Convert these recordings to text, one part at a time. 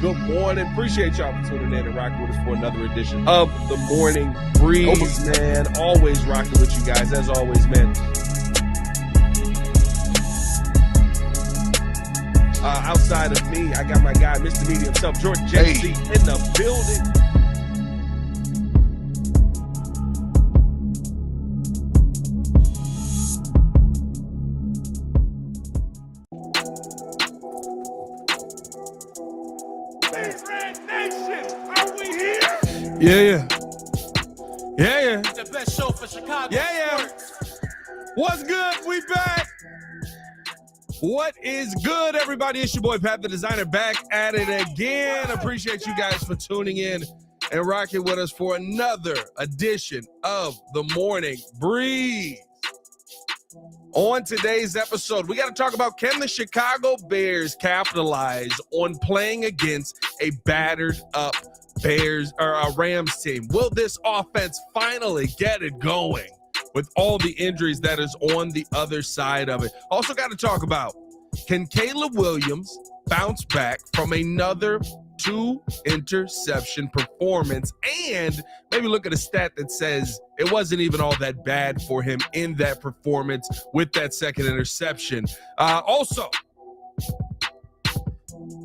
Good morning. Appreciate y'all for tuning in and rocking with us for another edition of the Morning Breeze, man. Always rocking with you guys, as always, man. Outside of me, I got my guy, Mr. Media himself, Jordan JC, in the building. Yeah. The best show for Chicago. Yeah. What's good? We back. What is good, everybody? It's your boy, Pat the Designer, back at it again. Appreciate you guys for tuning in and rocking with us for another edition of the Morning Breeze. On today's episode, we got to talk about, can the Chicago Bears capitalize on playing against a battered up Rams team? Will this offense finally get it going with all the injuries that is on the other side of it? Also got to talk about, can Caleb Williams bounce back from another 2-interception performance, and maybe look at a stat that says it wasn't even all that bad for him in that performance with that second interception. Also,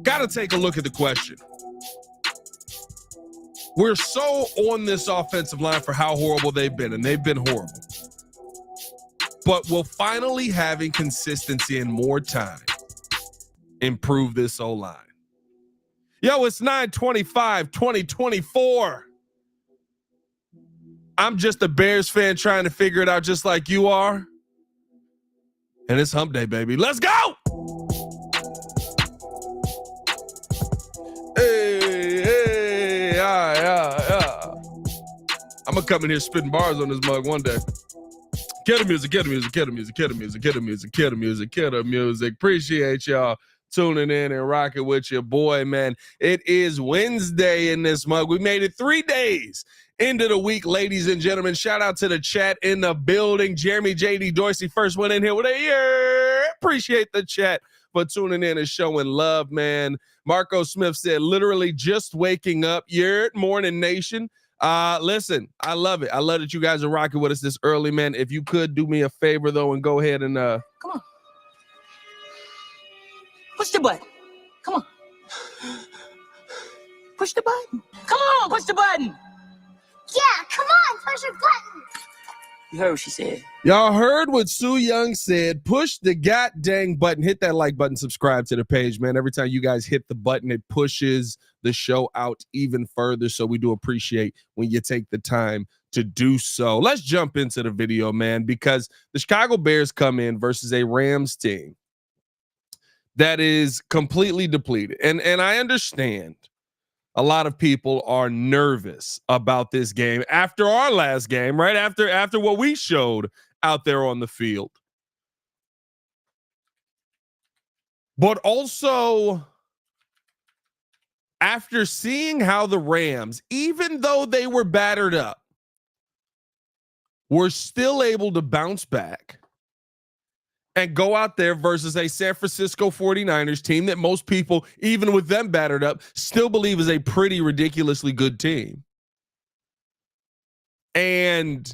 got to take a look at the question. We're so on this offensive line for how horrible they've been, and they've been horrible. But will finally having consistency and more time improve this O-line? Yo, it's 9/25/2024. I'm just a Bears fan trying to figure it out just like you are. And it's hump day, baby. Let's go! Hey, yeah. I'm going to come in here spitting bars on this mug one day. Kidda music. Appreciate y'all tuning in and rocking with your boy, man. It is Wednesday in this mug. We made it 3 days into the week, ladies and gentlemen. Shout out to the chat in the building. Jeremy JD Dorsey first went in here with a year. Appreciate the chat for tuning in and showing love, man. Marco Smith said, literally just waking up. Year morning nation. Listen, I love it. I love that you guys are rocking with us this early, man. If you could do me a favor though and go ahead and come on. Push the button. Come on. Push the button. Come on, push the button. Yeah, come on, push your button. You heard what she said. Y'all heard what Sue Young said. Push the goddamn button. Hit that like button. Subscribe to the page, man. Every time you guys hit the button, it pushes the show out even further. So we do appreciate when you take the time to do so. Let's jump into the video, man, because the Chicago Bears come in versus a Rams team that is completely depleted. And I understand a lot of people are nervous about this game after our last game, right? After what we showed out there on the field. But also after seeing how the Rams, even though they were battered up, were still able to bounce back and go out there versus a San Francisco 49ers team that most people, even with them battered up, still believe is a pretty ridiculously good team. And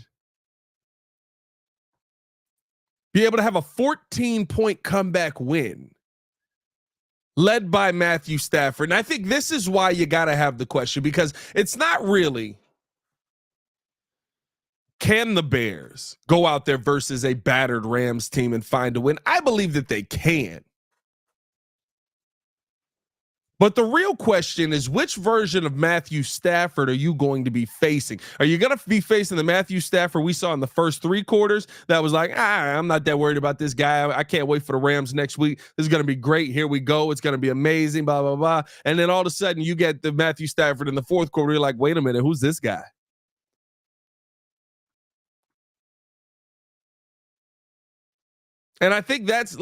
be able to have a 14-point comeback win led by Matthew Stafford. And I think this is why you got to have the question, because it's not really, can the Bears go out there versus a battered Rams team and find a win? I believe that they can. But the real question is, which version of Matthew Stafford are you going to be facing? Are you going to be facing the Matthew Stafford we saw in the first 3 quarters that was like, I'm not that worried about this guy. I can't wait for the Rams next week. This is going to be great. Here we go. It's going to be amazing, blah, blah, blah. And then all of a sudden you get the Matthew Stafford in the 4th quarter. You're like, wait a minute, who's this guy? And I think that's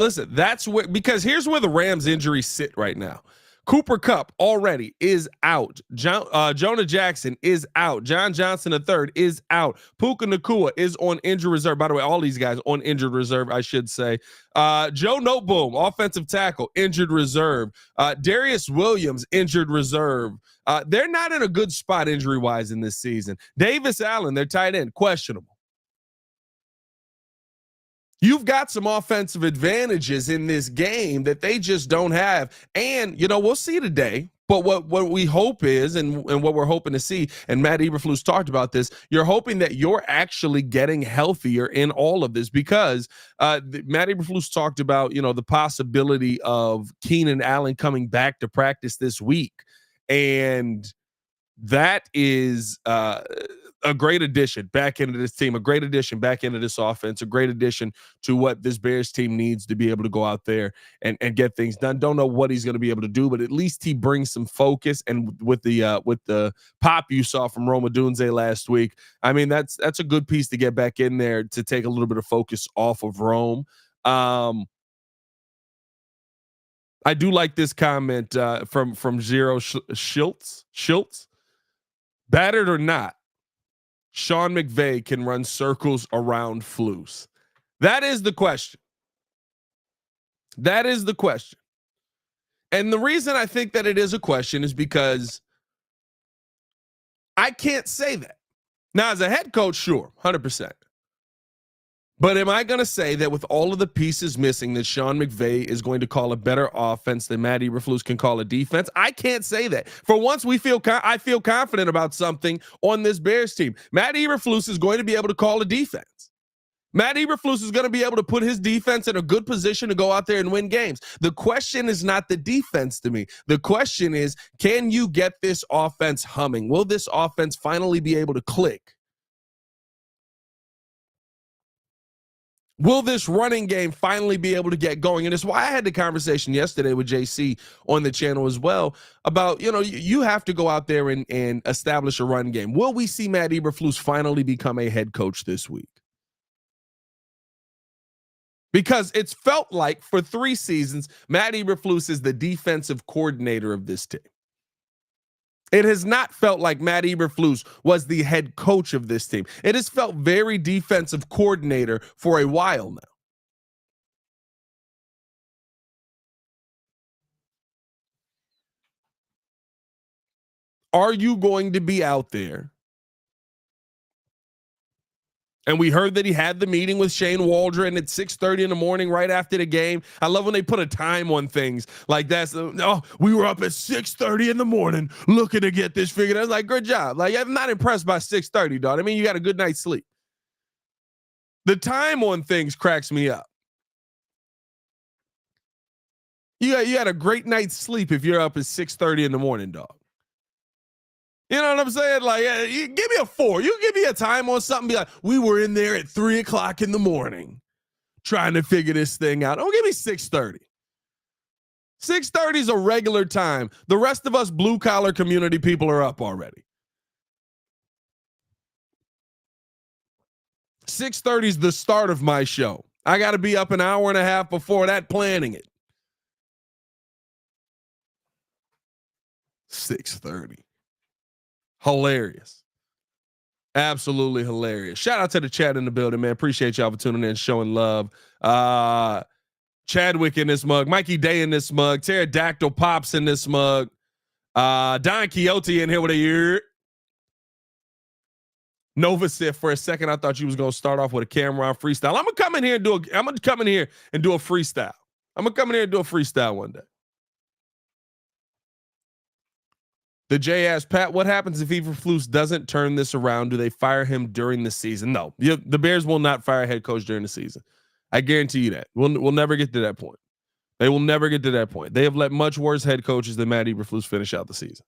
where, because here's where the Rams injuries sit right now. Cooper Kupp already is out. Jonah Jackson is out. John Johnson III is out. Puka Nacua is on injured reserve. By the way, all these guys on injured reserve, I should say. Joe Noteboom, offensive tackle, injured reserve. Darius Williams, injured reserve. They're not in a good spot injury-wise in this season. Davis Allen, their tight end, questionable. You've got some offensive advantages in this game that they just don't have. And, we'll see today. But what we hope is, and what we're hoping to see, and Matt Eberflus talked about this, you're hoping that you're actually getting healthier in all of this, because Matt Eberflus talked about, the possibility of Keenan Allen coming back to practice this week. And that is a great addition back into this team, a great addition back into this offense, a great addition to what this Bears team needs to be able to go out there and get things done. Don't know what he's going to be able to do, but at least he brings some focus. And with the pop you saw from Roma Dunze last week, I mean, that's a good piece to get back in there to take a little bit of focus off of Rome. I do like this comment from Zero Schiltz. Battered or not, Sean McVay can run circles around Flus. That is the question. That is the question. And the reason I think that it is a question is because I can't say that. Now, as a head coach, sure, 100%. But am I going to say that with all of the pieces missing, that Sean McVay is going to call a better offense than Matt Eberflus can call a defense? I can't say that. For once, I feel confident about something on this Bears team. Matt Eberflus is going to be able to call a defense. Matt Eberflus is going to be able to put his defense in a good position to go out there and win games. The question is not the defense to me. The question is, can you get this offense humming? Will this offense finally be able to click? Will this running game finally be able to get going? And it's why I had the conversation yesterday with JC on the channel as well about, you have to go out there and establish a run game. Will we see Matt Eberflus finally become a head coach this week? Because it's felt like for 3 seasons, Matt Eberflus is the defensive coordinator of this team. It has not felt like Matt Eberflus was the head coach of this team. It has felt very defensive coordinator for a while now. Are you going to be out there? And we heard that he had the meeting with Shane Waldron at 6:30 in the morning right after the game. I love when they put a time on things like that. We were up at 6:30 in the morning looking to get this figured out. I was like, good job. Like, I'm not impressed by 6:30, dog. I mean, you got a good night's sleep. The time on things cracks me up. You had a great night's sleep if you're up at 6:30 in the morning, dog. You know what I'm saying? Like, you give me a 4. You give me a time on something. Be like, we were in there at 3:00 in the morning trying to figure this thing out. Don't give me 6:30. 6:30 is a regular time. The rest of us blue collar community people are up already. 6:30 is the start of my show. I got to be up an hour and a half before that planning it. 6:30. Hilarious. Absolutely hilarious. Shout out to the chat in the building, man. Appreciate y'all for tuning in, showing love. Chadwick in this mug, Mikey Day in this mug, Pterodactyl Pops in this mug, Don Quixote in here with a year. Nova Sif, for a second, I thought you was gonna start off with a Cameron freestyle. I'm gonna come in here and do a freestyle. I'm gonna come in here and do a freestyle one day. The J asked, Pat, what happens if Eberflus doesn't turn this around? Do they fire him during the season? No, the Bears will not fire a head coach during the season. I guarantee you that. We'll never get to that point. They will never get to that point. They have let much worse head coaches than Matt Eberflus finish out the season.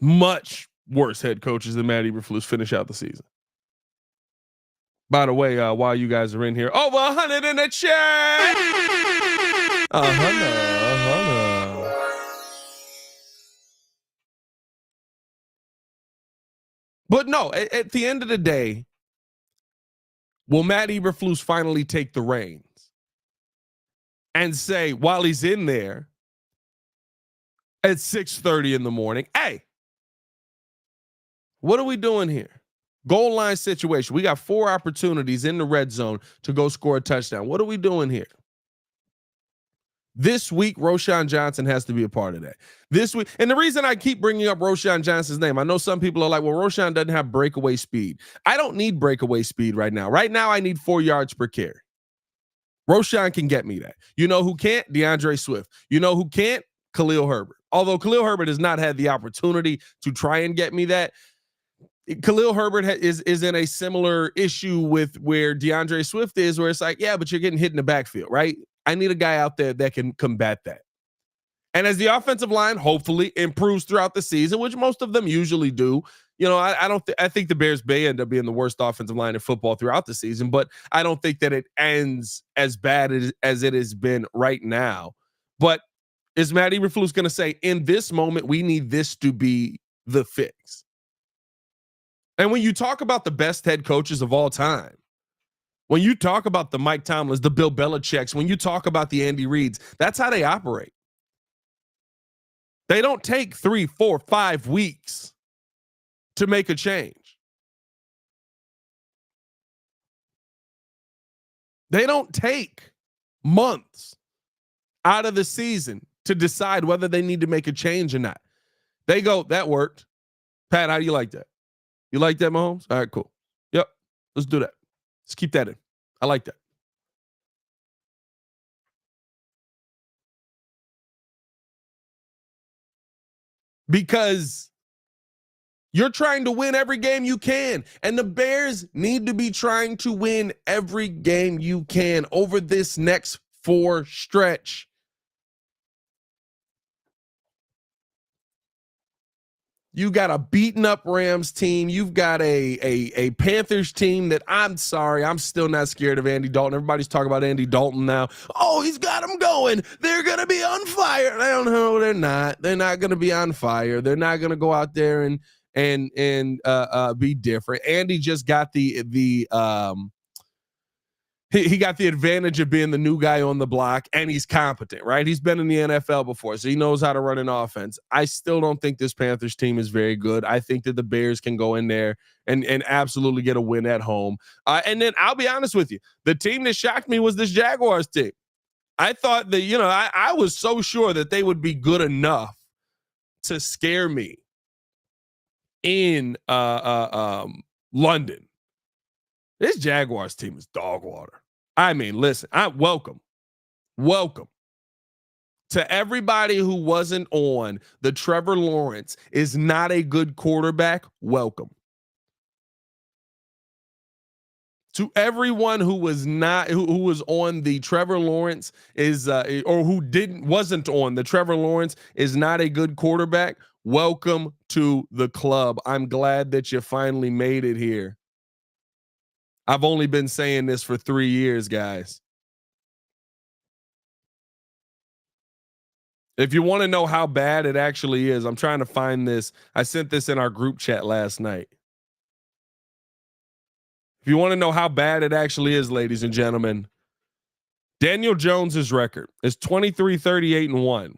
Much worse head coaches than Matt Eberflus finish out the season. By the way, while you guys are in here, over 100 in the chat. But no, at the end of the day, will Matt Eberflus finally take the reins and say, while he's in there, at 6:30 in the morning. Hey, what are we doing here? Goal line situation. We got 4 opportunities in the red zone to go score a touchdown. What are we doing here? This week, Roschon Johnson has to be a part of that. This week, and the reason I keep bringing up Roschon Johnson's name, I know some people are like, well, Roschon doesn't have breakaway speed. I don't need breakaway speed right now. Right now, I need 4 yards per carry. Roschon can get me that. You know who can't? DeAndre Swift. You know who can't? Khalil Herbert. Although Khalil Herbert has not had the opportunity to try and get me that, Khalil Herbert is in a similar issue with where DeAndre Swift is, where it's like, yeah, but you're getting hit in the backfield, right? I need a guy out there that can combat that. And as the offensive line hopefully improves throughout the season, which most of them usually do, you know, I think the Bears may end up being the worst offensive line in football throughout the season, but I don't think that it ends as bad as it has been right now. But is Matt Eberflus going to say, in this moment, we need this to be the fix? And when you talk about the best head coaches of all time, when you talk about the Mike Tomlins, the Bill Belichick's, when you talk about the Andy Reids, that's how they operate. They don't take 3, 4, 5 weeks to make a change. They don't take months out of the season to decide whether they need to make a change or not. They go, that worked. Pat, how do you like that? You like that, Mahomes? All right, cool. Yep, let's do that. Let's keep that in. I like that. Because you're trying to win every game you can. And the Bears need to be trying to win every game you can over this next 4 stretch. You got a beaten up Rams team. You've got a Panthers team that, I'm sorry, I'm still not scared of Andy Dalton. Everybody's talking about Andy Dalton now. Oh, he's got them going. They're going to be on fire. I don't know. They're not. They're not going to be on fire. They're not going to go out there and be different. Andy just got he got the advantage of being the new guy on the block, and he's competent, right? He's been in the NFL before, so he knows how to run an offense. I still don't think this Panthers team is very good. I think that the Bears can go in there and absolutely get a win at home. And then I'll be honest with you, the team that shocked me was this Jaguars team. I thought that, you know, I was so sure that they would be good enough to scare me in London. This Jaguars team is dog water. I mean, listen, welcome to everybody who wasn't on the Trevor Lawrence is not a good quarterback. Welcome to everyone who was not who was on the Trevor Lawrence is or who wasn't on the Trevor Lawrence is not a good quarterback. Welcome to the club. I'm glad that you finally made it here. I've only been saying this for 3 years, guys. If you want to know how bad it actually is, I'm trying to find this. I sent this in our group chat last night. If you want to know how bad it actually is, ladies and gentlemen, Daniel Jones's record is 23-38-1.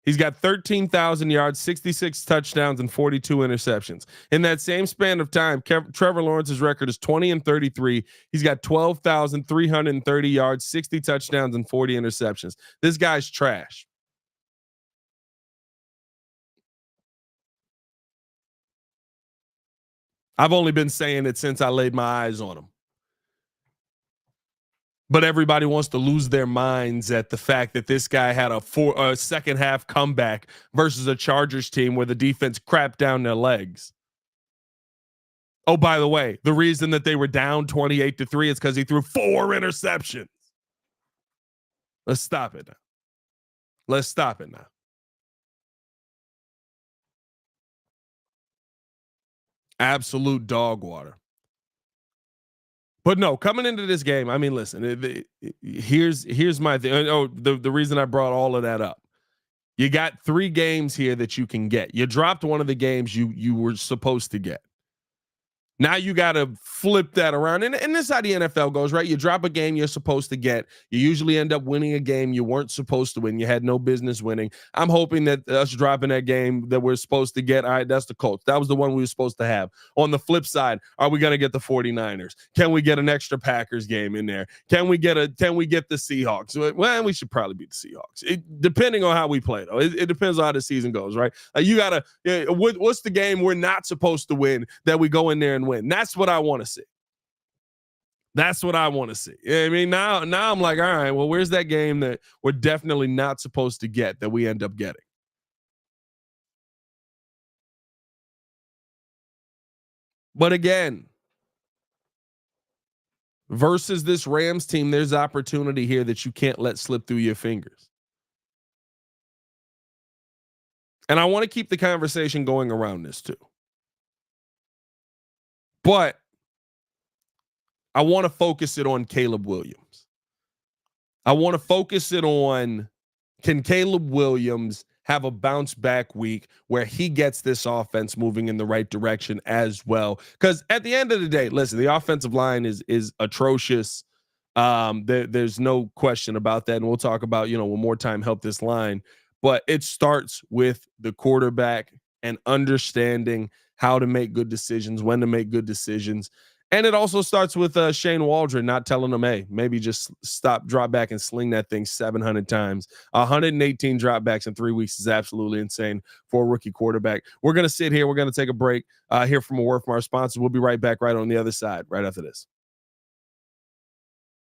He's got 13,000 yards, 66 touchdowns, and 42 interceptions. In that same span of time, Trevor Lawrence's record is 20-33. He's got 12,330 yards, 60 touchdowns, and 40 interceptions. This guy's trash. I've only been saying it since I laid my eyes on him. But everybody wants to lose their minds at the fact that this guy had a second half comeback versus a Chargers team where the defense crapped down their legs. Oh, by the way, the reason that they were down 28-3 is because he threw 4 interceptions. Let's stop it now. Absolute dog water. But no, coming into this game, I mean, listen, here's my thing. Oh, the reason I brought all of that up. You got 3 games here that you can get. You dropped one of the games you were supposed to get. Now you got to flip that around. And this is how the NFL goes, right? You drop a game you're supposed to get. You usually end up winning a game you weren't supposed to win. You had no business winning. I'm hoping that us dropping that game that we're supposed to get, all right, that's the Colts. That was the one we were supposed to have. On the flip side, are we going to get the 49ers? Can we get an extra Packers game in there? Can we get the Seahawks? Well, we should probably beat the Seahawks. Depending on how we play, though. It depends on how the season goes, right? You got to, what's the game we're not supposed to win that we go in there and win? That's what I want to see. That's what I want to see. I mean, now I'm like, all right, well, where's that game that we're definitely not supposed to get that we end up getting? But again, versus this Rams team, there's opportunity here that you can't let slip through your fingers. And I want to keep the conversation going around this too. But I want to focus it on Caleb Williams. I want to focus it on, can Caleb Williams have a bounce back week where he gets this offense moving in the right direction as well? Because at the end of the day, listen, the offensive line is atrocious. There's no question about that. And we'll talk about, one more time, help this line. But it starts with the quarterback and understanding how to make good decisions, when to make good decisions. And it also starts with Shane Waldron not telling him, hey, maybe just stop, drop back, and sling that thing 700 times. 118 dropbacks in 3 weeks is absolutely insane for a rookie quarterback. We're going to sit here. We're going to take a break, hear from a word from our sponsors. We'll be right back right on the other side, right after this.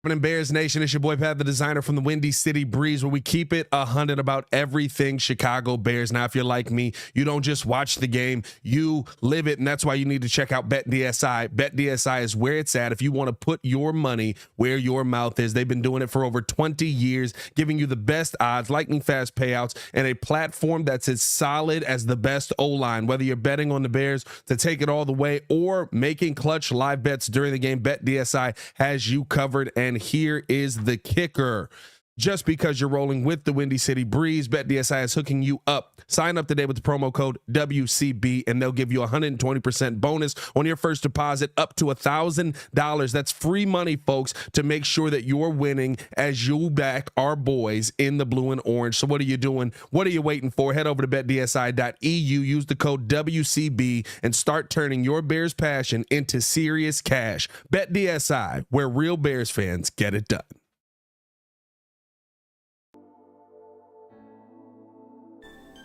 In Bears Nation, it's your boy Pat, the designer from the Windy City Breeze, where we keep it 100 about everything Chicago Bears. Now, if you're like me, you don't just watch the game, you live it, and that's why you need to check out BetDSI. BetDSI is where it's at if you want to put your money where your mouth is. They've been doing it for over 20 years, giving you the best odds, lightning fast payouts, and a platform that's as solid as the best O-line. Whether you're betting on the Bears to take it all the way or making clutch live bets during the game, BetDSI has you covered. And here is the kicker. Just because you're rolling with the Windy City Breeze, BetDSI is hooking you up. Sign up today with the promo code WCB, and they'll give you a 120% bonus on your first deposit up to $1,000. That's free money, folks, to make sure that you're winning as you back our boys in the blue and orange. So what are you doing? What are you waiting for? Head over to betdsi.eu, use the code WCB, and start turning your Bears passion into serious cash. BetDSI, where real Bears fans get it done.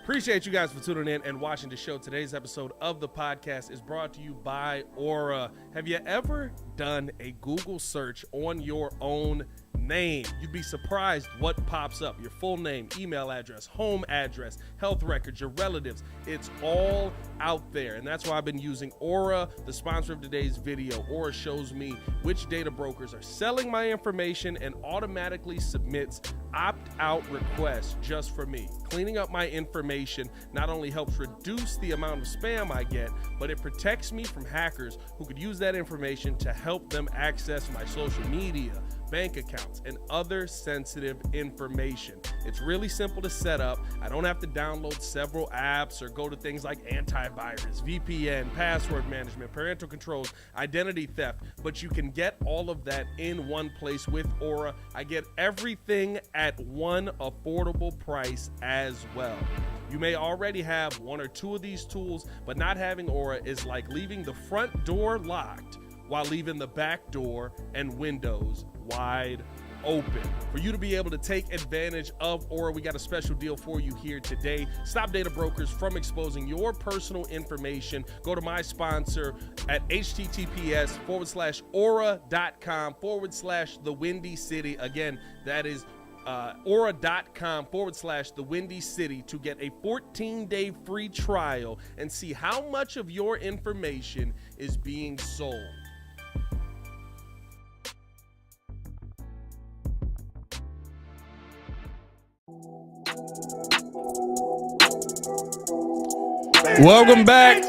Appreciate you guys for tuning in and watching the show. Today's episode of the podcast is brought to you by Aura. Have you ever done a Google search on your own name? You'd be surprised what pops up. Your full name, email address, home address, health records, your relatives. It's all out there. And that's why I've been using Aura, the sponsor of today's video. Aura shows me which data brokers are selling my information and automatically submits opt-out requests just for me. Cleaning up my information not only helps reduce the amount of spam I get, but it protects me from hackers who could use that information to help them access my social media, bank accounts, and other sensitive information. It's really simple to set up. I don't have to download several apps or go to things like antivirus, VPN, password management, parental controls, identity theft, but you can get all of that in one place with Aura. I get everything at one affordable price as well. You may already have one or two of these tools, but not having Aura is like leaving the front door locked while leaving the back door and windows wide open. For you to be able to take advantage of Aura, we got a special deal for you here today. Stop data brokers from exposing your personal information. Go to my sponsor at https://aura.com/the Windy City. Again, that is aura.com/the Windy City to get a 14-day free trial and see how much of your information is being sold. Welcome back.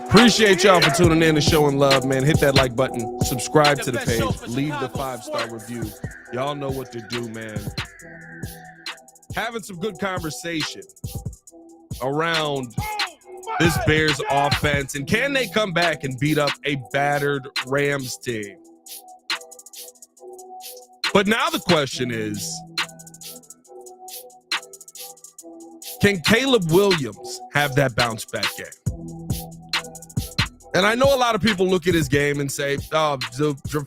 Appreciate y'all for tuning in and showing love, man. Hit that like button, subscribe to the page, leave the 5-star review. Y'all know what to do, man. Having some good conversation around this Bears offense, and can they come back and beat up a battered Rams team? But now the question is, can Caleb Williams have that bounce back game? And I know a lot of people look at his game and say, oh,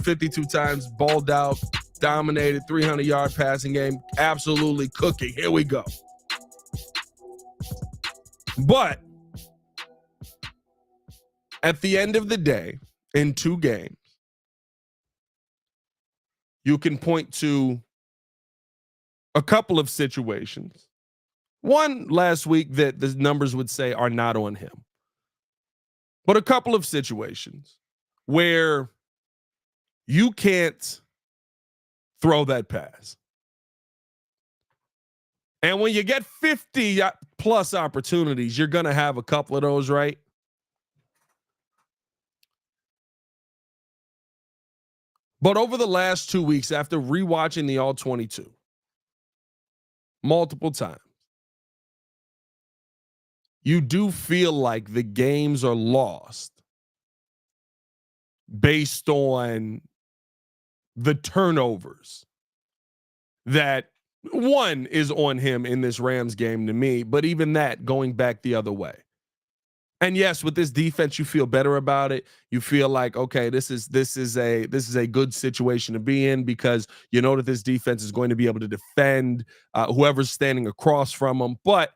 52 times, balled out, dominated, 300-yard passing game, absolutely cooking. Here we go. But at the end of the day, in 2 games, you can point to a couple of situations. One last week that the numbers would say are not on him. But a couple of situations where you can't throw that pass. And when you get 50 plus opportunities, you're going to have a couple of those, right? But over the last 2 weeks, after rewatching the All 22 multiple times, you do feel like the games are lost based on the turnovers that one is on him in this Rams game to me, but even that going back the other way. And yes, with this defense, you feel better about it. You feel like, okay, this is a good situation to be in because you know that this defense is going to be able to defend whoever's standing across from them. But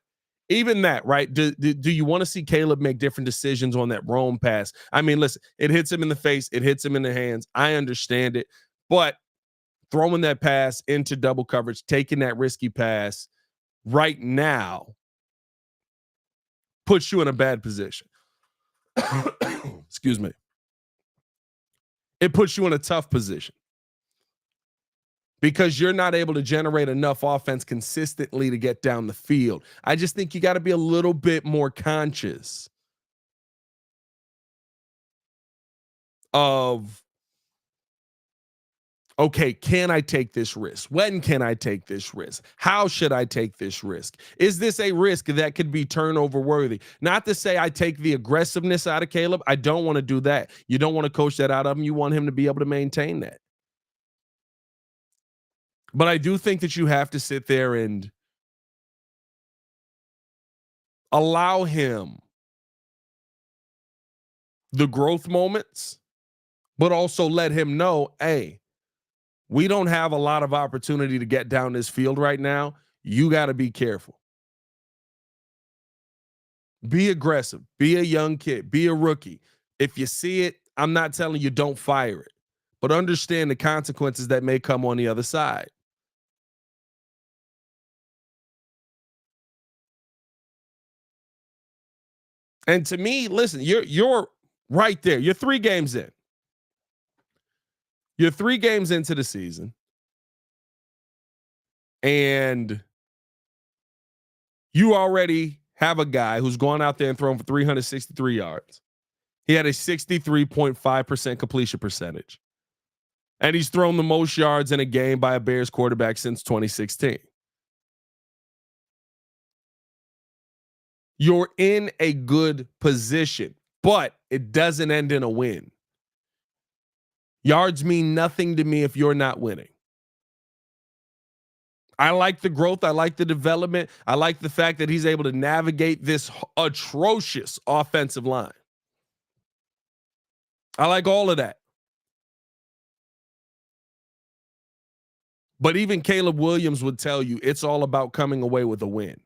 even that, right? Do you want to see Caleb make different decisions on that Rome pass? I mean, listen, it hits him in the face, it hits him in the hands. I understand it, but throwing that pass into double coverage, taking that risky pass right now puts you in a bad position. Excuse me. It puts you in a tough position because you're not able to generate enough offense consistently to get down the field. I just think you got to be a little bit more conscious of, okay, can I take this risk? When can I take this risk? How should I take this risk? Is this a risk that could be turnover worthy? Not to say I take the aggressiveness out of Caleb. I don't want to do that. You don't want to coach that out of him. You want him to be able to maintain that. But I do think that you have to sit there and allow him the growth moments, but also let him know, hey, we don't have a lot of opportunity to get down this field right now. You got to be careful. Be aggressive. Be a young kid. Be a rookie. If you see it, I'm not telling you don't fire it, but understand the consequences that may come on the other side. And to me, listen, you're right there. You're 3 games in. You're 3 games into the season. And you already have a guy who's gone out there and thrown for 363 yards. He had a 63.5% completion percentage. And he's thrown the most yards in a game by a Bears quarterback since 2016. You're in a good position, but it doesn't end in a win. Yards mean nothing to me if you're not winning. I like the growth. I like the development. I like the fact that he's able to navigate this atrocious offensive line. I like all of that. But even Caleb Williams would tell you it's all about coming away with a win.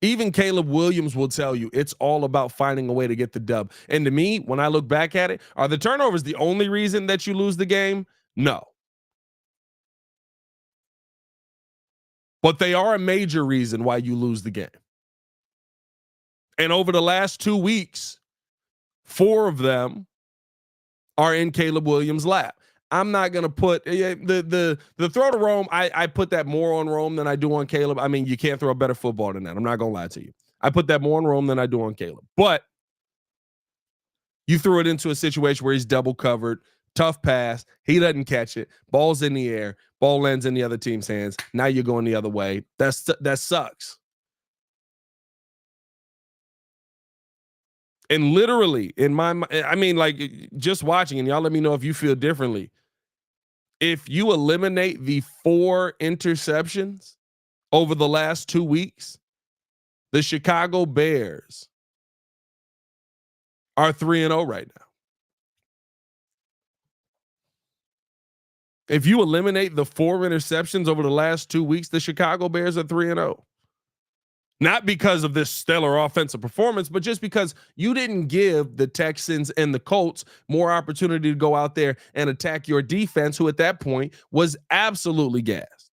Even Caleb Williams will tell you it's all about finding a way to get the dub. And to me, when I look back at it, are the turnovers the only reason that you lose the game? No. But they are a major reason why you lose the game. And over the last 2 weeks, 4 of them are in Caleb Williams' lap. I'm not going to put the throw to Rome. I put that more on Rome than I do on Caleb. I mean, you can't throw a better football than that. I'm not going to lie to you. I put that more on Rome than I do on Caleb. But you threw it into a situation where he's double covered, tough pass. He doesn't catch it. Ball's in the air. Ball lands in the other team's hands. Now you're going the other way. That sucks. And literally in my, I mean, like just watching, and y'all let me know if you feel differently. If you eliminate the 4 interceptions over the last 2 weeks, the Chicago Bears are 3-0 right now. If you eliminate the 4 interceptions over the last 2 weeks, the Chicago Bears are 3-0. Not because of this stellar offensive performance, but just because you didn't give the Texans and the Colts more opportunity to go out there and attack your defense, who at that point was absolutely gassed.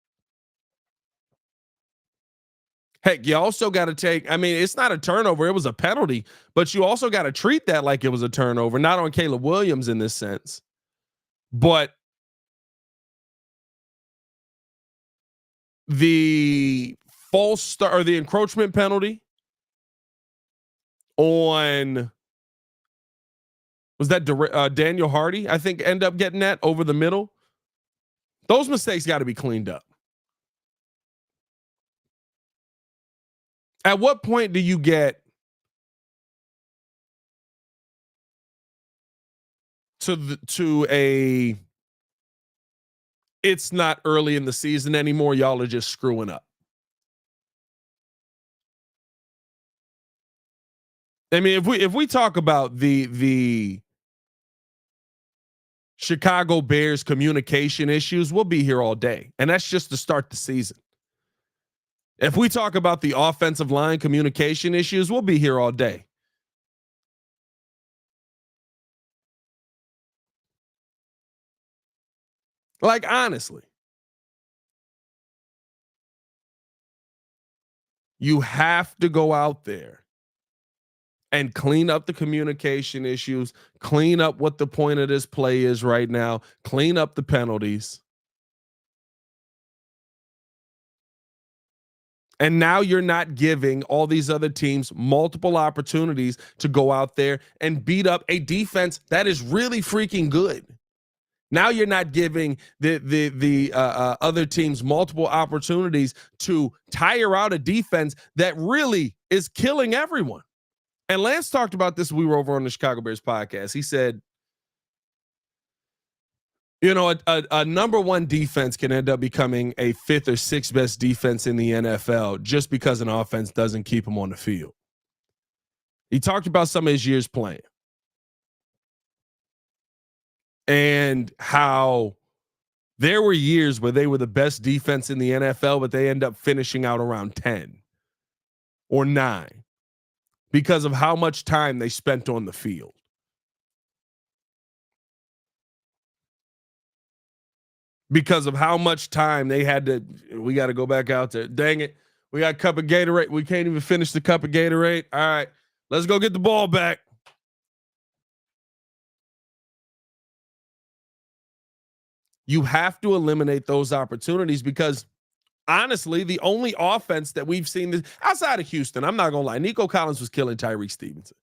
Heck, you also got to take, I mean, it's not a turnover, it was a penalty, but you also got to treat that like it was a turnover, not on Caleb Williams in this sense. But the false start or the encroachment penalty on, was that Daniel Hardy, I think, end up getting that over the middle. Those mistakes got to be cleaned up. At what point do you get to a it's not early in the season anymore, y'all are just screwing up? I mean, if we talk about the Chicago Bears communication issues, we'll be here all day, and that's just to start the season. If we talk about the offensive line communication issues, we'll be here all day. Like, honestly, you have to go out there and clean up the communication issues, clean up what the point of this play is right now, clean up the penalties. And now you're not giving all these other teams multiple opportunities to go out there and beat up a defense that is really freaking good. Now you're not giving the other teams multiple opportunities to tire out a defense that really is killing everyone. And Lance talked about this. We were over on the Chicago Bears podcast. He said, you know, a number 1 defense can end up becoming a 5th or 6th best defense in the NFL just because an offense doesn't keep them on the field. He talked about some of his years playing and how there were years where they were the best defense in the NFL, but they end up finishing out around 10 or 9 because of how much time they spent on the field. Because of how much time they had to, we got to go back out there. Dang it. We got a cup of Gatorade. We can't even finish the cup of Gatorade. All right, let's go get the ball back. You have to eliminate those opportunities because honestly, the only offense that we've seen this outside of Houston, I'm not going to lie, Nico Collins was killing Tyreek Stevenson.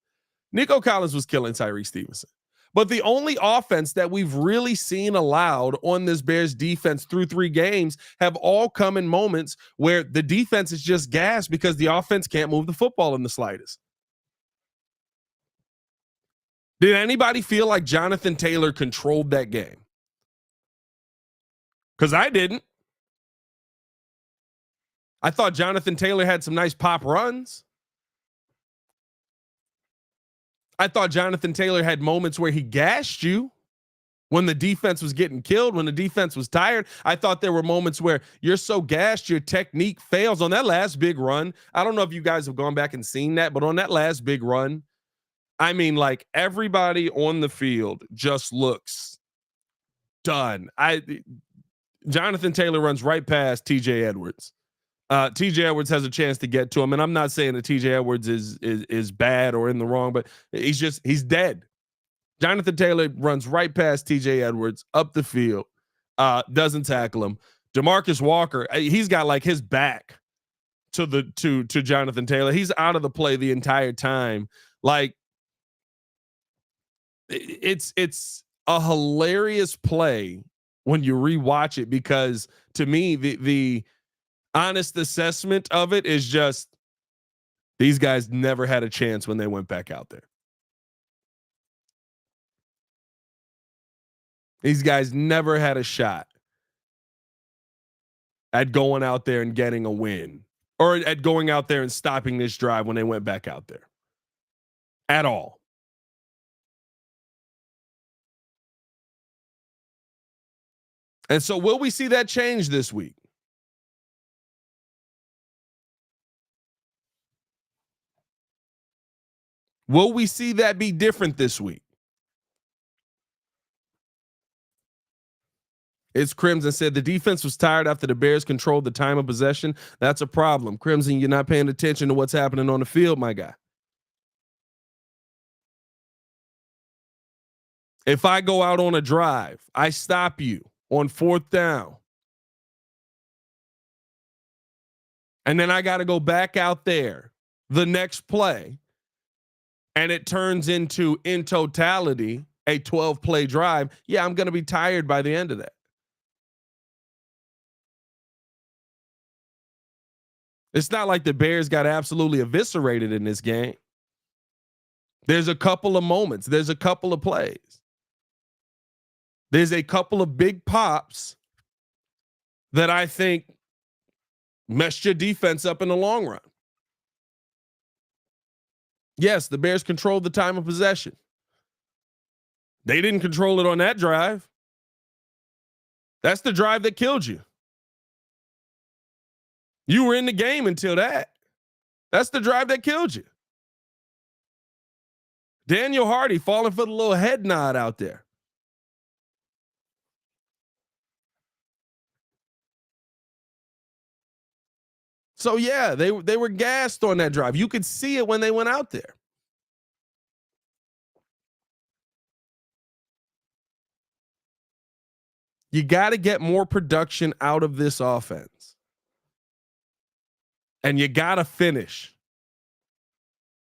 But the only offense that we've really seen allowed on this Bears defense through 3 games have all come in moments where the defense is just gassed because the offense can't move the football in the slightest. Did anybody feel like Jonathan Taylor controlled that game? Because I didn't. I thought Jonathan Taylor had some nice pop runs. I thought Jonathan Taylor had moments where he gassed you when the defense was getting killed, when the defense was tired. I thought there were moments where you're so gassed, your technique fails. On that last big run, I don't know if you guys have gone back and seen that, but on that last big run, I mean, like everybody on the field just looks done. Jonathan Taylor runs right past TJ Edwards. TJ Edwards has a chance to get to him, and I'm not saying that TJ Edwards is bad or in the wrong, but he's dead. Jonathan Taylor runs right past TJ Edwards up the field, doesn't tackle him. DeMarcus Walker, he's got like his back to Jonathan Taylor. He's out of the play the entire time. Like it's a hilarious play when you rewatch it, because to me the honest assessment of it is just these guys never had a chance when they went back out there. These guys never had a shot at going out there and getting a win, or at going out there and stopping this drive when they went back out there at all. And so will we see that change this week? Will we see that be different this week? It's Crimson said the defense was tired after the Bears controlled the time of possession. That's a problem. Crimson, you're not paying attention to what's happening on the field, my guy. If I go out on a drive, I stop you on 4th down, and then I got to go back out there the next play, and it turns into, in totality, a 12-play drive. Yeah, I'm going to be tired by the end of that. It's not like the Bears got absolutely eviscerated in this game. There's a couple of moments. There's a couple of plays. There's a couple of big pops that I think messed your defense up in the long run. Yes, the Bears controlled the time of possession. They didn't control it on that drive. That's the drive that killed you. You were in the game until that. That's the drive that killed you. Daniel Hardy falling for the little head nod out there. So yeah, they were gassed on that drive. You could see it when they went out there. You got to get more production out of this offense. And you got to finish.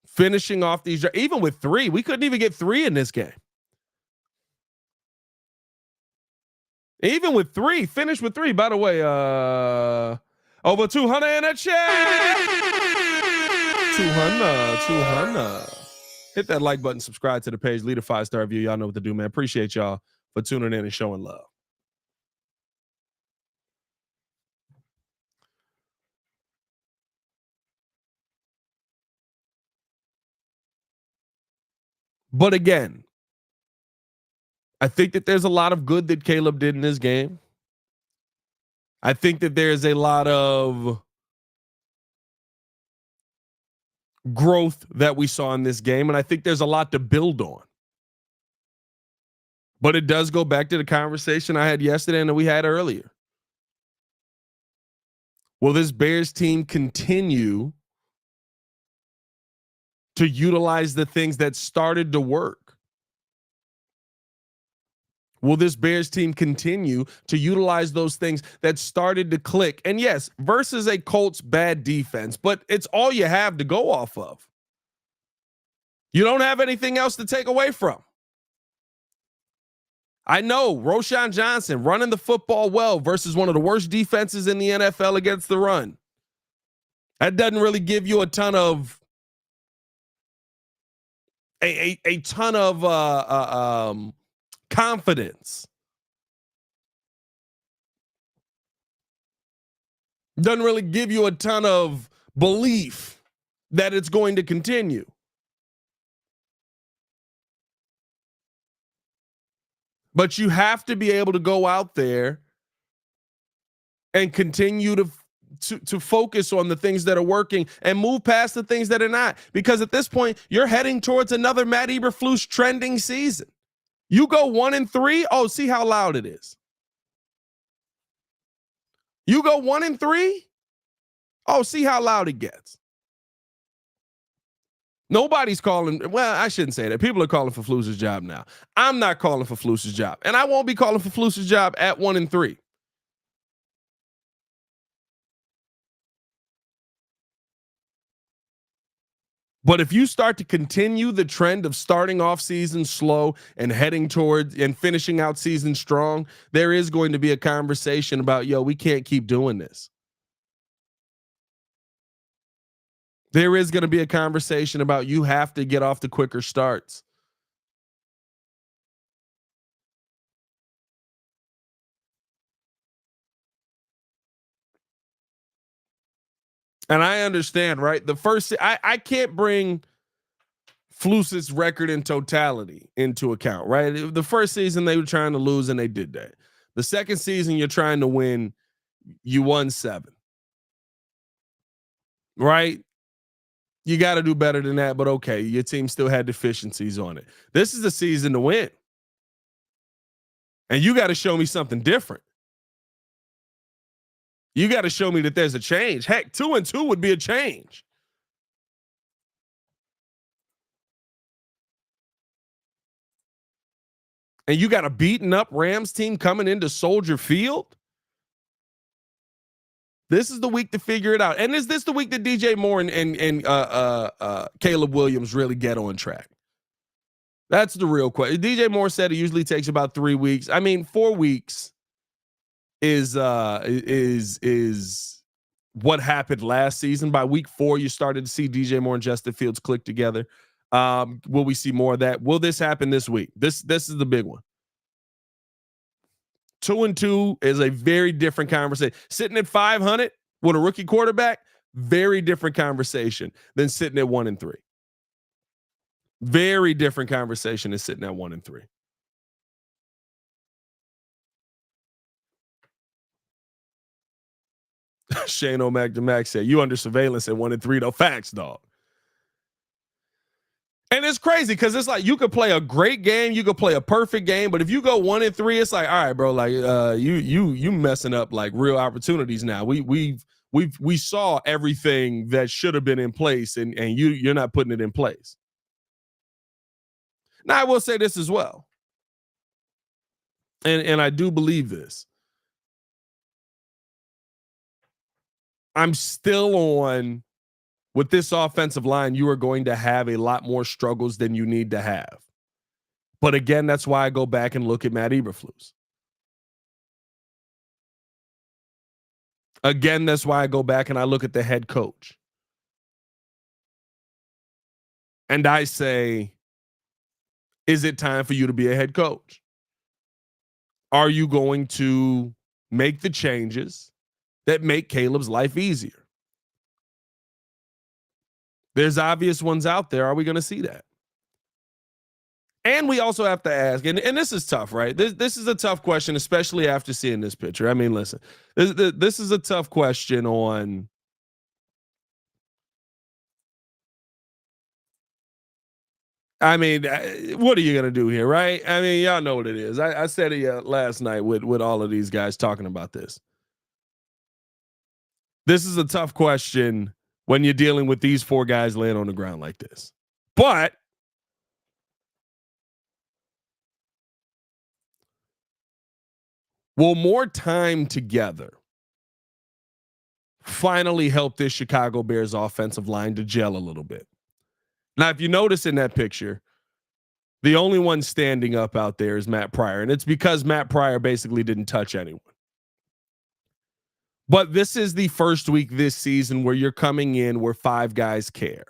Finishing off these, even with 3, we couldn't even get 3 in this game. Even with 3, finish with 3. By the way, over 200 in the chat. 200. Hit that like button, subscribe to the page, leave a 5-star review. Y'all know what to do, man. Appreciate y'all for tuning in and showing love. But again, I think that there's a lot of good that Caleb did in this game. I think that there's a lot of growth that we saw in this game, and I think there's a lot to build on. But it does go back to the conversation I had yesterday and that we had earlier. Will this Bears team continue to utilize the things that started to work? Will this Bears team continue to utilize those things that started to click? And yes, versus a Colts bad defense, but it's all you have to go off of. You don't have anything else to take away from. I know Roschon Johnson running the football well versus one of the worst defenses in the NFL against the run. That doesn't really give you a ton of a ton of confidence. Doesn't really give you a ton of belief that it's going to continue. But you have to be able to go out there and continue to focus on the things that are working and move past the things that are not. Because at this point, you're heading towards another Matt Eberflus trending season. You go 1-3. Oh, see how loud it is. You go 1-3. Oh, see how loud it gets. Nobody's calling. Well, I shouldn't say that. People are calling for Flus's job now. I'm not calling for Flus's job, and I won't be calling for Flus's job at 1-3. But if you start to continue the trend of starting off season slow and heading towards and finishing out season strong, there is going to be a conversation about, yo, we can't keep doing this. There is going to be a conversation about you have to get off the quicker starts. And I understand, right? The first, I can't bring Fluce's record in totality into account, right? The first season they were trying to lose and they did that. The second season you're trying to win, you won 7. Right? You got to do better than that, but okay, your team still had deficiencies on it. This is the season to win. And you got to show me something different. You got to show me that there's a change. Heck, 2-2 would be a change. And you got a beaten up Rams team coming into Soldier Field. This is the week to figure it out. And is this the week that DJ Moore and Caleb Williams really get on track? That's the real question. DJ Moore said it usually takes about 3 weeks. I mean, 4 weeks is what happened last season. By week 4, you started to see DJ Moore and Justin Fields click together. Will we see more of that? Will this happen this week? This is the big one. 2-2 is a very different conversation. Sitting at 500 with a rookie quarterback, very different conversation than sitting at 1-3. Very different conversation than sitting at 1-3. Shane O'Mac to Max said, "You under surveillance at 1-3 though." Facts, dog. And it's crazy because it's like you could play a great game, you could play a perfect game, but if you go 1-3, it's like, all right, bro, like you messing up like real opportunities now. We saw everything that should have been in place, and you're not putting it in place. Now I will say this as well, and I do believe this. I'm still on. With this offensive line, you are going to have a lot more struggles than you need to have. But again, that's why I go back and look at Matt Eberflus. Again, that's why I go back and I look at the head coach. And I say, is it time for you to be a head coach? Are you going to make the changes that make Caleb's life easier? There's obvious ones out there. Are we going to see that? And we also have to ask, and this is tough, right? This is a tough question, especially after seeing this picture. I mean, listen, this is a tough question on I mean, what are you going to do here, right? I mean, y'all know what it is. I said it last night with all of these guys talking about this. This is a tough question when you're dealing with these 4 guys laying on the ground like this. But will more time together finally help this Chicago Bears offensive line to gel a little bit? Now, if you notice in that picture, the only one standing up out there is Matt Pryor, and it's because Matt Pryor basically didn't touch anyone. But this is the first week this season where you're coming in where 5 guys care.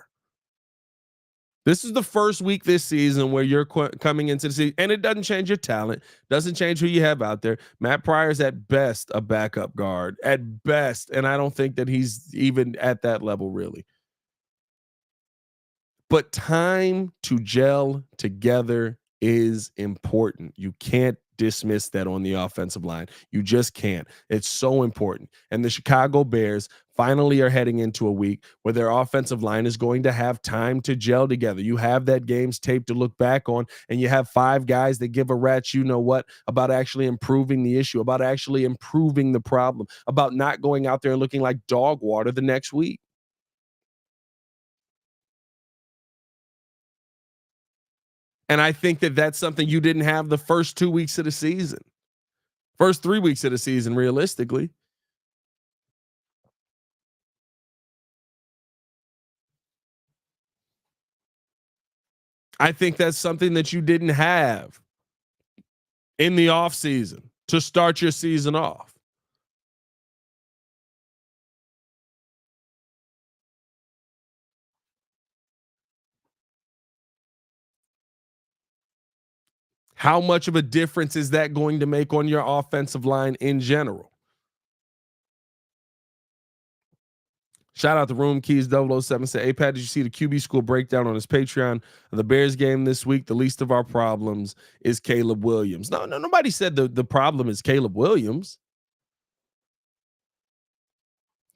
This is the first week this season where you're coming into the season, and it doesn't change your talent, doesn't change who you have out there. Matt Pryor's at best a backup guard, at best, and I don't think that he's even at that level really. But time to gel together is important. You can't dismiss that on the offensive line. You just can't. It's so important. And the Chicago Bears finally are heading into a week where their offensive line is going to have time to gel together. You have that game's tape to look back on, and you have 5 guys that give a rat's you know what about actually improving the issue, about actually improving the problem, about not going out there and looking like dog water the next week. And I think that that's something you didn't have the first 2 weeks of the season. First 3 weeks of the season, realistically. I think that's something that you didn't have in the offseason to start your season off. How much of a difference is that going to make on your offensive line in general? Shout out to Room Keys 007 said, hey, Pat, did you see the QB school breakdown on his Patreon of the Bears game this week? The least of our problems is Caleb Williams. No, nobody said the problem is Caleb Williams.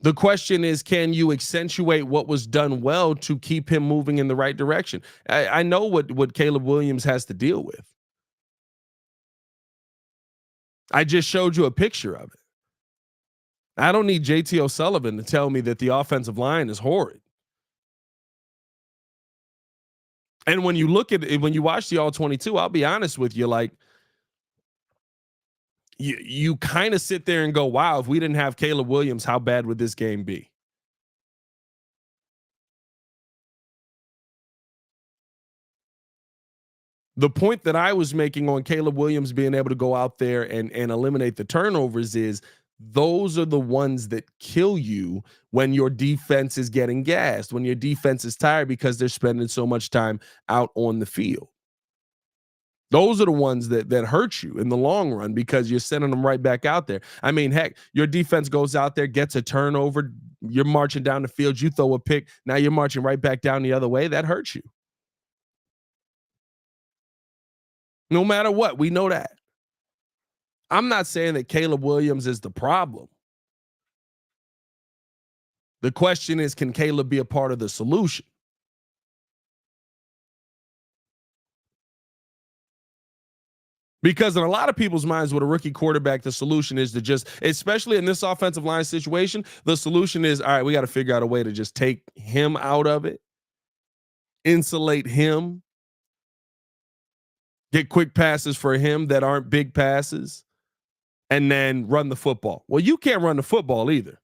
The question is, can you accentuate what was done well to keep him moving in the right direction? I know what Caleb Williams has to deal with. I just showed you a picture of it. I don't need JT O'Sullivan to tell me that the offensive line is horrid. And when you look at it, when you watch the All 22, I'll be honest with you, like you kind of sit there and go, wow, if we didn't have Caleb Williams, how bad would this game be? The point that I was making on Caleb Williams being able to go out there and eliminate the turnovers is those are the ones that kill you when your defense is getting gassed, when your defense is tired because they're spending so much time out on the field. Those are the ones that hurt you in the long run because you're sending them right back out there. I mean, heck, your defense goes out there, gets a turnover, you're marching down the field, you throw a pick, now you're marching right back down the other way. That hurts you. No matter what, we know that. I'm not saying that Caleb Williams is the problem. The question is, can Caleb be a part of the solution? Because in a lot of people's minds, with a rookie quarterback, the solution is to just, especially in this offensive line situation, the solution is, all right, we got to figure out a way to just take him out of it, insulate him, get quick passes for him that aren't big passes, and then run the football. Well, you can't run the football either.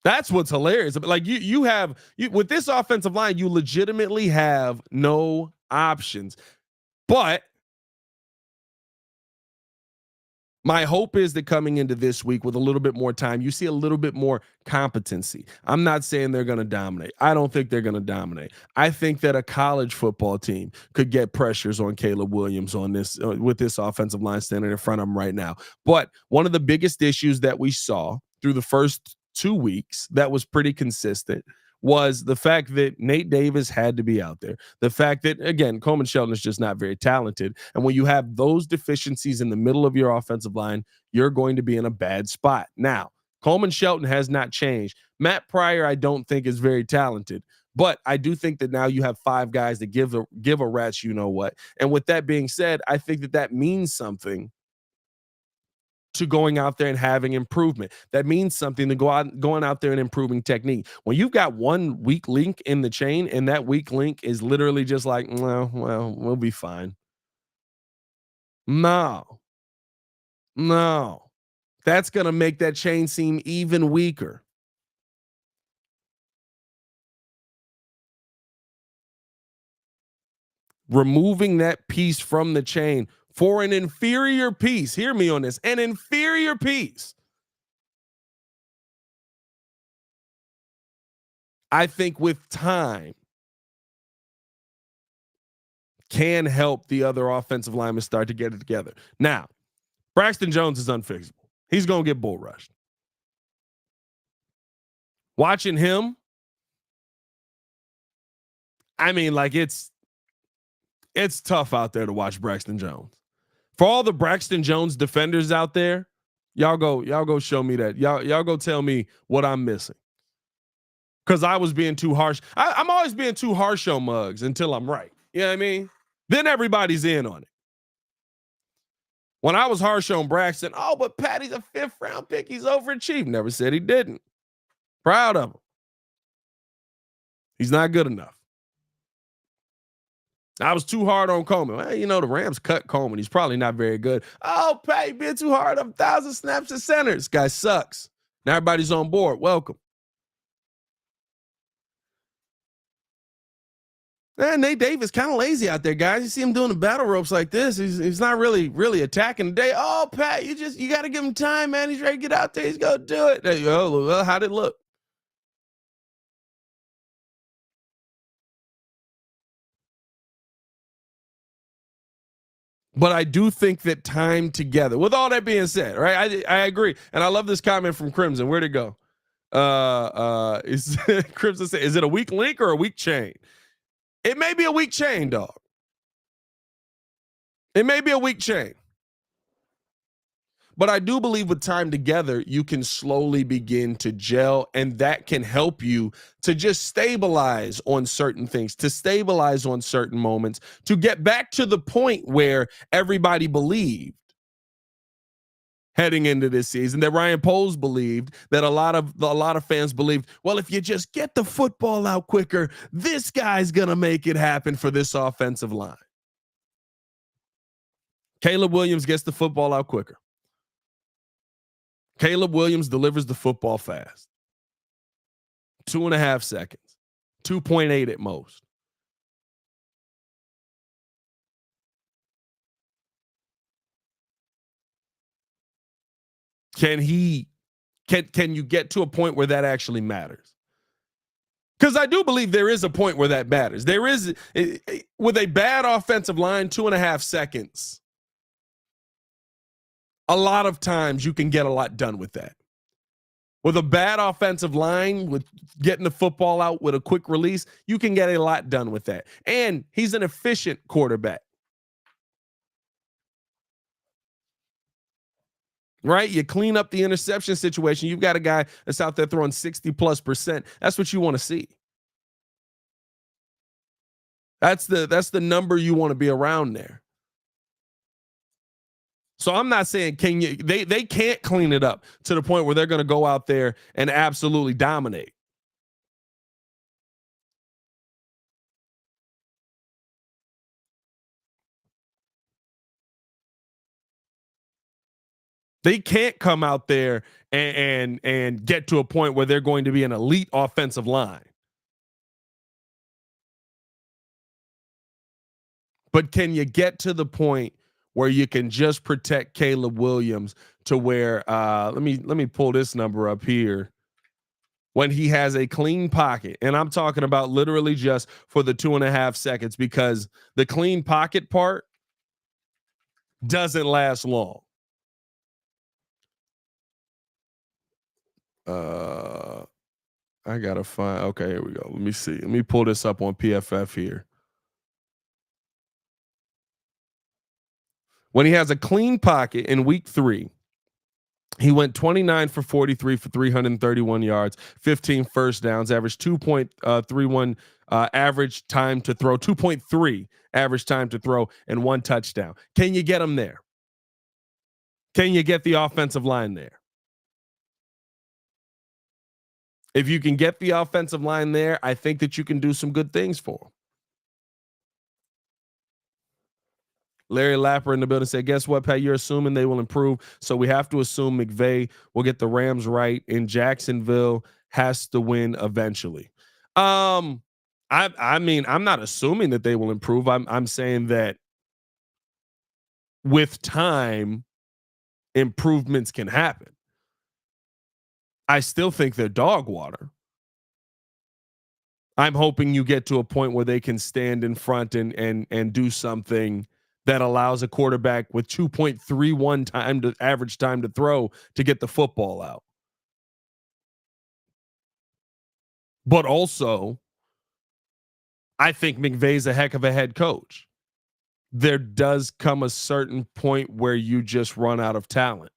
That's what's hilarious. Like you have with this offensive line, you legitimately have no options. But my hope is that coming into this week with a little bit more time, you see a little bit more competency. I'm not saying they're going to dominate. I don't think they're going to dominate. I think that a college football team could get pressures on Caleb Williams on this with this offensive line standing in front of him right now. But one of the biggest issues that we saw through the first 2 weeks that was pretty consistent was the fact that Nate Davis had to be out there. The fact that, again, Coleman Shelton is just not very talented. And when you have those deficiencies in the middle of your offensive line, you're going to be in a bad spot. Now, Coleman Shelton has not changed. Matt Pryor, I don't think, is very talented. But I do think that now you have 5 guys that give a rat's you know what. And with that being said, I think that means something to going out there and having improvement. That means something to going out there and improving technique. When you've got one weak link in the chain and that weak link is literally just like, well, we'll be fine. No. That's going to make that chain seem even weaker. Removing that piece from the chain for an inferior piece. Hear me on this. An inferior piece. I think with time can help the other offensive linemen start to get it together. Now, Braxton Jones is unfixable. He's going to get bull rushed. Watching him, I mean, like it's tough out there to watch Braxton Jones. For all the Braxton Jones defenders out there, y'all go show me that. Y'all go tell me what I'm missing. Because I was being too harsh. I'm always being too harsh on Muggs until I'm right. You know what I mean? Then everybody's in on it. When I was harsh on Braxton, oh, but Patty's a 5th round pick. He's overachieved. Never said he didn't. Proud of him. He's not good enough. I was too hard on Coleman. Well, you know, the Rams cut Coleman. He's probably not very good. Oh, Patty, being too hard on 1,000 snaps at center. This guy sucks. Now everybody's on board. Welcome. And Nate Davis kind of lazy out there, guys. You see him doing the battle ropes like this. He's not really attacking today. Oh, Pat, you got to give him time, man. He's ready to get out there. He's going to do it. There you go. Well, how'd it look? But I do think that time together, with all that being said, right? I agree. And I love this comment from Crimson. Where'd it go? Is Crimson say, is it a weak link or a weak chain? It may be a weak chain, dog. It may be a weak chain. But I do believe with time together, you can slowly begin to gel, and that can help you to just stabilize on certain things, to stabilize on certain moments, to get back to the point where everybody believed heading into this season, that Ryan Poles believed, that a lot of fans believed, well, if you just get the football out quicker, this guy's going to make it happen for this offensive line. Caleb Williams gets the football out quicker. Caleb Williams delivers the football fast. 2.5 seconds. 2.8 at most. Can you get to a point where that actually matters? Because I do believe there is a point where that matters. There is, with a bad offensive line, 2.5 seconds. A lot of times you can get a lot done with that. With a bad offensive line, with getting the football out with a quick release, you can get a lot done with that. And he's an efficient quarterback. Right? You clean up the interception situation. You've got a guy that's out there throwing 60+%. That's what you want to see. That's the number you want to be around there. So I'm not saying they can't clean it up to the point where they're going to go out there and absolutely dominate. They can't come out there and get to a point where they're going to be an elite offensive line. But can you get to the point where you can just protect Caleb Williams to where let me pull this number up here. When he has a clean pocket, and I'm talking about literally just for the 2.5 seconds, because the clean pocket part doesn't last long. I gotta find. Okay, here we go. Let me see. Let me pull this up on PFF here. When he has a clean pocket in week 3, he went 29 for 43 for 331 yards, 15 first downs, averaged 2.31 average time to throw, 2.3 average time to throw, and 1 touchdown. Can you get him there? Can you get the offensive line there? If you can get the offensive line there, I think that you can do some good things for him. Larry Lapper in the building said, guess what, Pat? You're assuming they will improve. So we have to assume McVay will get the Rams right, and Jacksonville has to win eventually. I mean, I'm not assuming that they will improve. I'm saying that with time, improvements can happen. I still think they're dog water. I'm hoping you get to a point where they can stand in front and do something that allows a quarterback with 2.31 average time to throw to get the football out. But also, I think McVay's a heck of a head coach. There does come a certain point where you just run out of talent.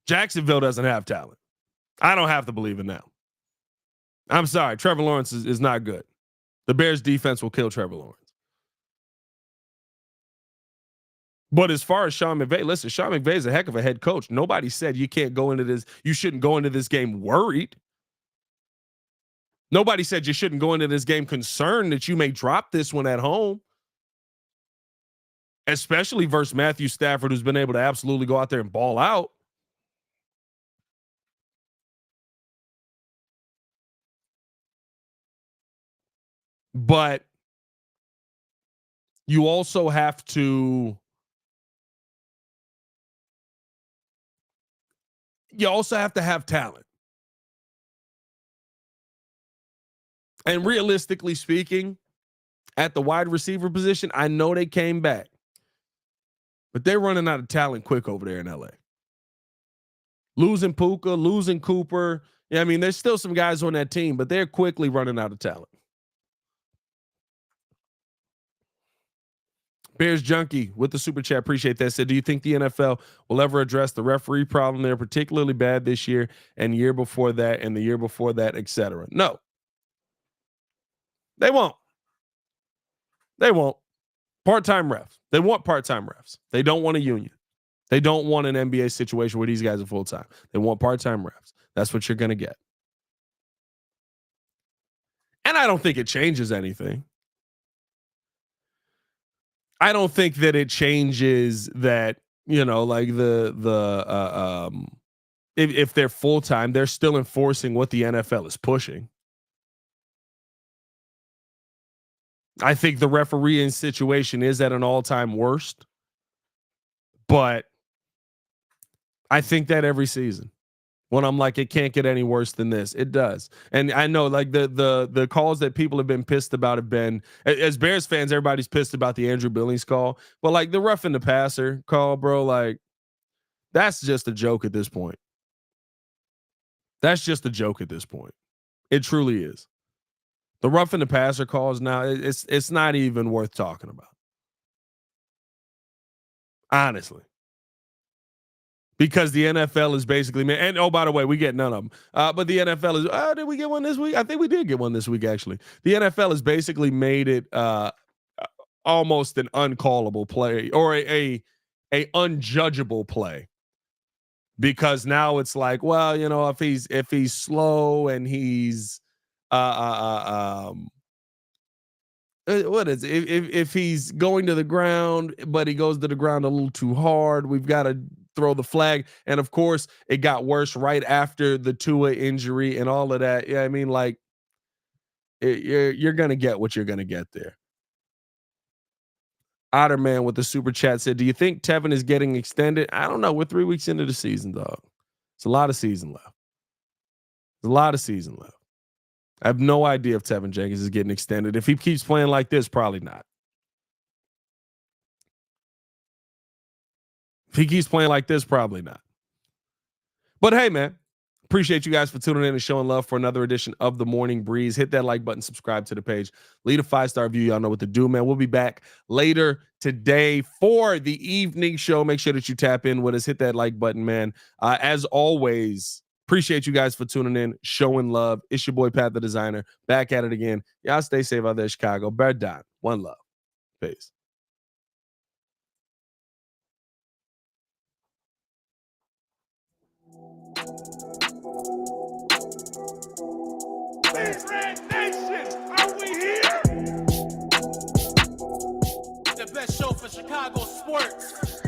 Jacksonville doesn't have talent. I don't have to believe it now. I'm sorry. Trevor Lawrence is not good. The Bears defense will kill Trevor Lawrence. But as far as Sean McVay, listen, Sean McVay is a heck of a head coach. Nobody said you can't go into this. You shouldn't go into this game worried. Nobody said you shouldn't go into this game concerned that you may drop this one at home. Especially versus Matthew Stafford, who's been able to absolutely go out there and ball out. But you also have to have talent. And realistically speaking, at the wide receiver position. I know they came back, but they're running out of talent quick over there in LA. Losing Puka, losing Cooper. Yeah, I mean, there's still some guys on that team, but they're quickly running out of talent. Bears Junkie with the super chat. Appreciate that. Said, do you think the NFL will ever address the referee problem? They're particularly bad this year and year before that and the year before that, etc. No, they won't. They won't. Part-time refs. They want part-time refs. They don't want a union. They don't want an NBA situation where these guys are full-time. They want part-time refs. That's what you're going to get. And I don't think it changes anything. I don't think that it changes that, you know, like if they're full-time, they're still enforcing what the NFL is pushing. I think the refereeing situation is at an all-time worst, but I think that every season when I'm like, it can't get any worse than this, it does. And I know like the calls that people have been pissed about have been, as Bears fans, everybody's pissed about the Andrew Billings call, but like the roughing the passer call, bro, like that's just a joke at this point. That's just a joke at this point. It truly is. The roughing the passer calls now, it's not even worth talking about. Honestly. Because the NFL is basically, and oh, by the way, we get none of them. But the NFL is, did we get one this week? I think we did get one this week, actually. The NFL has basically made it almost an uncallable play or a unjudgeable play. Because now it's like, well, you know, if he's slow and he's what is it? If he's going to the ground, but he goes to the ground a little too hard, we've got to throw the flag. And of course, it got worse right after the Tua injury and all of that. Yeah, I mean, like, you're gonna get what you're gonna get there. Otterman with the super chat said, "Do you think Tevin is getting extended?" I don't know. We're 3 weeks into the season, dog. It's a lot of season left. There's a lot of season left. I have no idea if Tevin Jenkins is getting extended. If he keeps playing like this, probably not. If he keeps playing like this, probably not. But hey, man, appreciate you guys for tuning in and showing love for another edition of the Morning Breeze. Hit that like button, subscribe to the page, leave a 5-star review. Y'all know what to do, man. We'll be back later today for the evening show. Make sure that you tap in with us. Hit that like button, man. As always, appreciate you guys for tuning in, showing love. It's your boy, Pat the Designer, back at it again. Y'all stay safe out there, Chicago. Bear down. One love. Peace. Red Nation, are we here? The best show for Chicago sports.